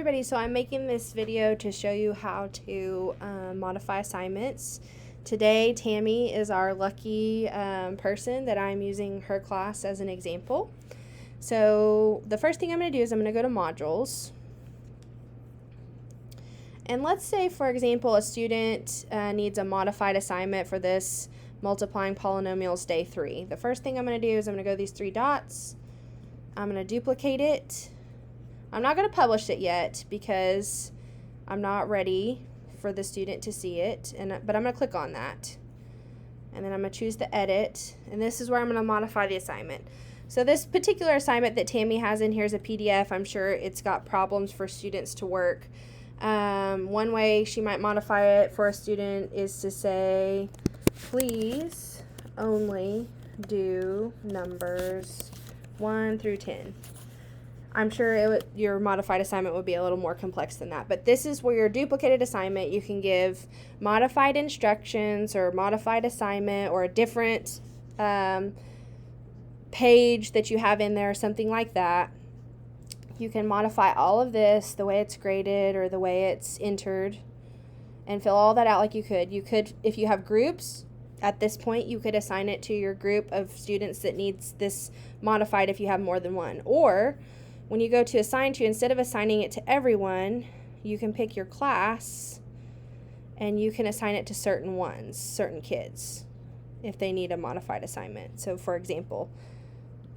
Everybody, so I'm making this video to show you how to modify assignments. Today, Tammy is our lucky person that I'm using her class as an example. So the first thing I'm going to do is I'm going to go to modules. And let's say, for example, a student needs a modified assignment for this multiplying polynomials day 3. The first thing I'm going to do is I'm going to go to these 3 dots. I'm going to duplicate it. I'm not going to publish it yet because I'm not ready for the student to see it, but I'm going to click on that. And then I'm going to choose the edit, and this is where I'm going to modify the assignment. So this particular assignment that Tammy has in here is a PDF. I'm sure it's got problems for students to work. One way she might modify it for a student is to say, please only do numbers 1 through 10. I'm sure your modified assignment would be a little more complex than that. But this is where your duplicated assignment, you can give modified instructions or modified assignment or a different page that you have in there, something like that. You can modify all of this, the way it's graded or the way it's entered, and fill all that out like you could. You could, if you have groups, at this point, you could assign it to your group of students that needs this modified if you have more than one. Or when you go to assign to, instead of assigning it to everyone, you can pick your class and you can assign it to certain ones, certain kids, if they need a modified assignment. So for example,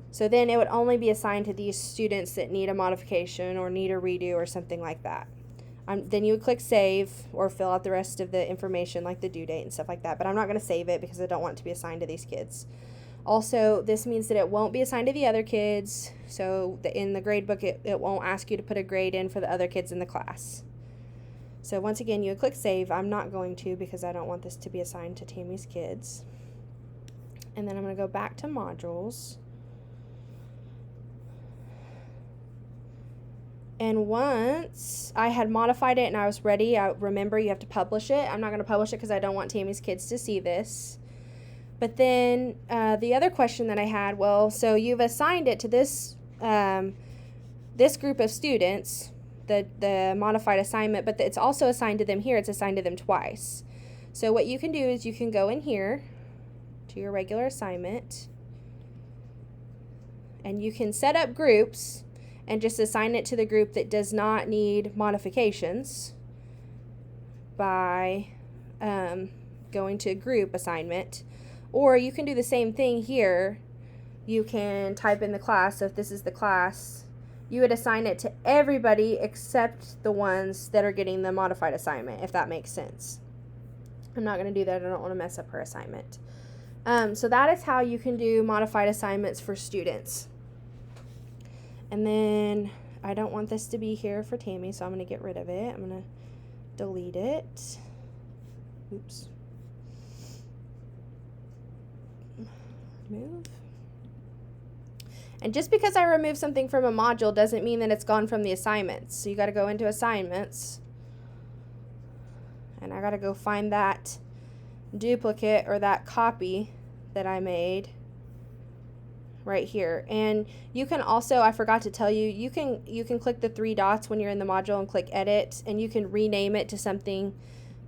so then it would only be assigned to these students that need a modification or need a redo or something like that. Then you would click save or fill out the rest of the information like the due date and stuff like that. But I'm not going to save it because I don't want it to be assigned to these kids. Also, this means that it won't be assigned to the other kids. So in the grade book, it won't ask you to put a grade in for the other kids in the class. So once again, you would click save. I'm not going to because I don't want this to be assigned to Tammy's kids. And then I'm going to go back to modules. And once I had modified it and I was ready, remember you have to publish it. I'm not going to publish it because I don't want Tammy's kids to see this. But then the other question that I had, well, so you've assigned it to this this group of students, the modified assignment, but it's also assigned to them here. It's assigned to them twice. So what you can do is you can go in here to your regular assignment, and you can set up groups and just assign it to the group that does not need modifications by going to group assignment. Or you can do the same thing here. You can type in the class. So if this is the class, you would assign it to everybody except the ones that are getting the modified assignment, if that makes sense. I'm not going to do that. I don't want to mess up her assignment. So that is how you can do modified assignments for students. And then I don't want this to be here for Tammy, so I'm going to get rid of it. I'm going to delete it. Oops. Move. And just because I remove something from a module doesn't mean that it's gone from the assignments. So you got to go into assignments, and I got to go find that duplicate or that copy that I made right here. And you can also, I forgot to tell you, you can click the 3 dots when you're in the module and click edit, and you can rename it to something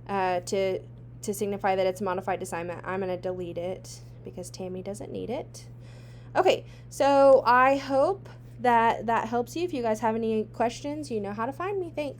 to signify that it's a modified assignment. I'm going to delete it because Tammy doesn't need it. Okay, so I hope that helps you. If you guys have any questions, you know how to find me. Thanks.